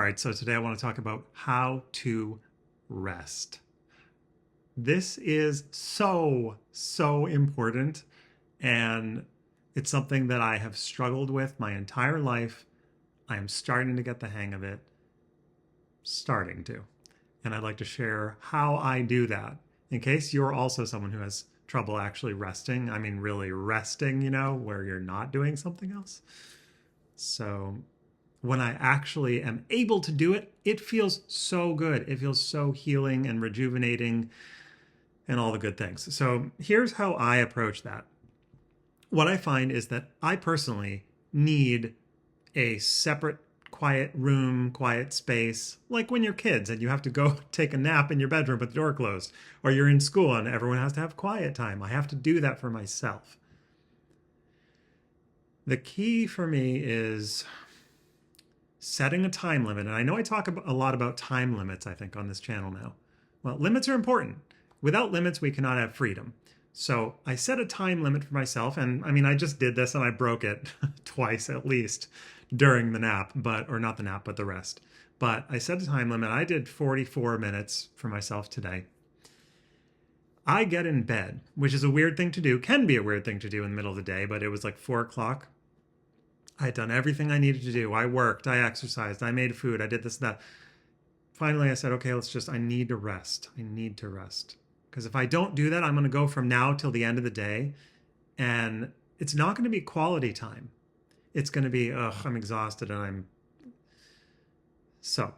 right, so today I want to talk about how to rest. This is so important, and it's something that I have struggled with my entire life. I am starting to get the hang of it, starting to. And I'd like to share how I do that in case you're also someone who has trouble actually resting. I mean, really resting, where you're not doing something else. So when I actually am able to do it, it feels so good. It feels so healing and rejuvenating and all the good things. So here's how I approach that. What I find is that I personally need a separate quiet room, quiet space, like when you're kids and you have to go take a nap in your bedroom with the door closed, or you're in school and everyone has to have quiet time. I have to do that for myself. The key for me is setting a time limit. And I know I talk a lot about time limits, I think, on this channel now. Well, limits are important. Without limits, we cannot have freedom. So I set a time limit for myself. And I mean, I just did this and I broke it twice at least during the nap, or not the nap, but the rest. But I set a time limit. I did 44 minutes for myself today. I get in bed, which is a weird thing to do, can be a weird thing to do in the middle of the day, but it was like 4 o'clock. I had done everything I needed to do. I worked, I exercised, I made food, I did this and that. Finally, I said, okay, I need to rest. I need to rest. Because if I don't do that, I'm going to go from now till the end of the day. And it's not going to be quality time. It's going to be, I'm exhausted and So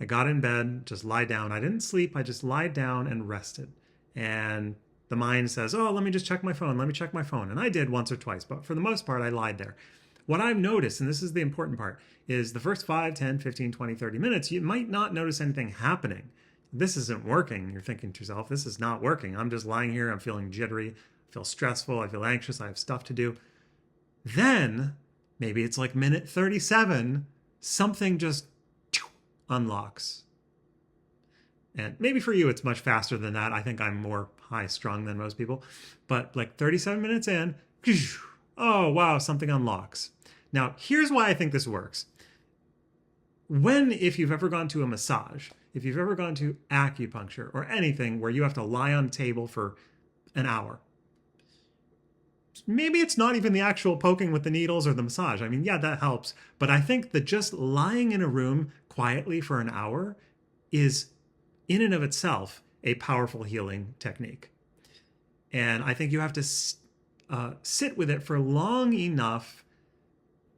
I got in bed, just lie down. I didn't sleep. I just lied down and rested. And the mind says, oh, let me just check my phone. Let me check my phone. And I did once or twice, but for the most part, I lied there. What I've noticed, and this is the important part, is the first 5, 10, 15, 20, 30 minutes, you might not notice anything happening. This isn't working. You're thinking to yourself, this is not working. I'm just lying here. I'm feeling jittery. I feel stressful. I feel anxious. I have stuff to do. Then, maybe it's like minute 37, something just unlocks. And maybe for you, it's much faster than that. I think I'm more high strung than most people. But like 37 minutes in, oh, wow, something unlocks. Now, here's why I think this works. If you've ever gone to a massage, if you've ever gone to acupuncture or anything where you have to lie on a table for an hour, maybe it's not even the actual poking with the needles or the massage. I mean, yeah, that helps. But I think that just lying in a room quietly for an hour is, in and of itself, a powerful healing technique. And I think you have to sit with it for long enough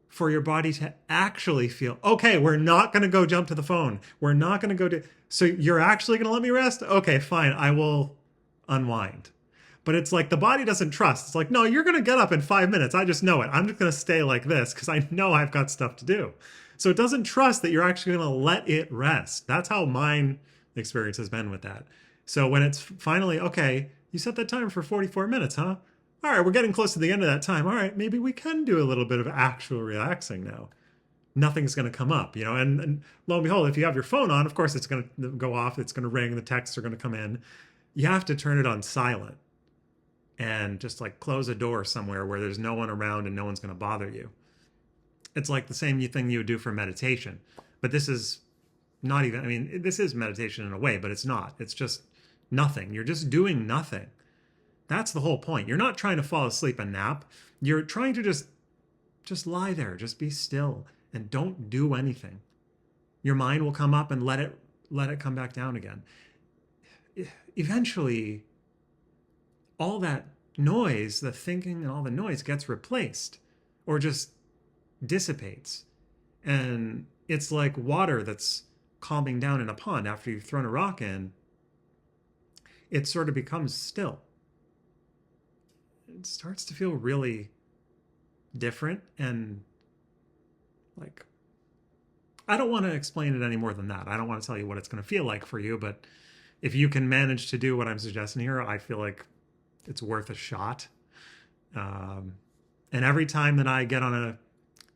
for your body to actually feel, okay, we're not going to go jump to the phone. We're not going to go to, so you're actually going to let me rest? Okay, fine, I will unwind. But it's like the body doesn't trust. It's like, no, you're going to get up in 5 minutes. I just know it. I'm just going to stay like this because I know I've got stuff to do. So it doesn't trust that you're actually going to let it rest. That's how mine experience has been with that. So when it's finally, okay, you set that timer for 44 minutes, huh? All right, we're getting close to the end of that time. All right, maybe we can do a little bit of actual relaxing now. Nothing's going to come up, and lo and behold, if you have your phone on, of course, it's going to go off. It's going to ring. The texts are going to come in. You have to turn it on silent and just like close a door somewhere where there's no one around and no one's going to bother you. It's like the same thing you would do for meditation. But this is not even, I mean, this is meditation in a way, but it's not. It's just nothing. You're just doing nothing. That's the whole point. You're not trying to fall asleep and nap. You're trying to just lie there, just be still and don't do anything. Your mind will come up and let it come back down again. Eventually, all that noise, the thinking and all the noise gets replaced or just dissipates. And it's like water that's calming down in a pond after you've thrown a rock in. It sort of becomes still. It starts to feel really different and like, I don't want to explain it any more than that. I don't want to tell you what it's going to feel like for you, but if you can manage to do what I'm suggesting here, I feel like it's worth a shot. And every time that I get on a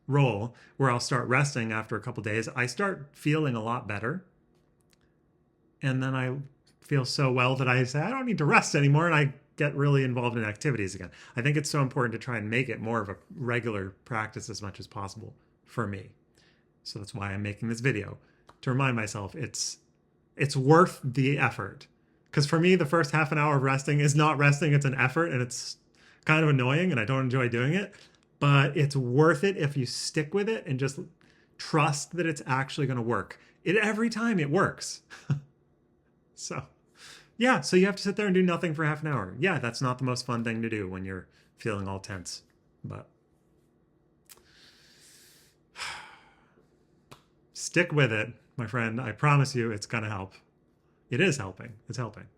roll where I'll start resting after a couple days, I start feeling a lot better. And then I feel so well that I say, I don't need to rest anymore. And I get really involved in activities again. I think it's so important to try and make it more of a regular practice as much as possible for me. So that's why I'm making this video, to remind myself it's worth the effort. Because for me, the first half an hour of resting is not resting, it's an effort, and it's kind of annoying, and I don't enjoy doing it. But it's worth it if you stick with it and just trust that it's actually going to work. Every time it works. So, yeah, so you have to sit there and do nothing for half an hour. Yeah, that's not the most fun thing to do when you're feeling all tense. But stick with it, my friend. I promise you it's going to help. It is helping. It's helping.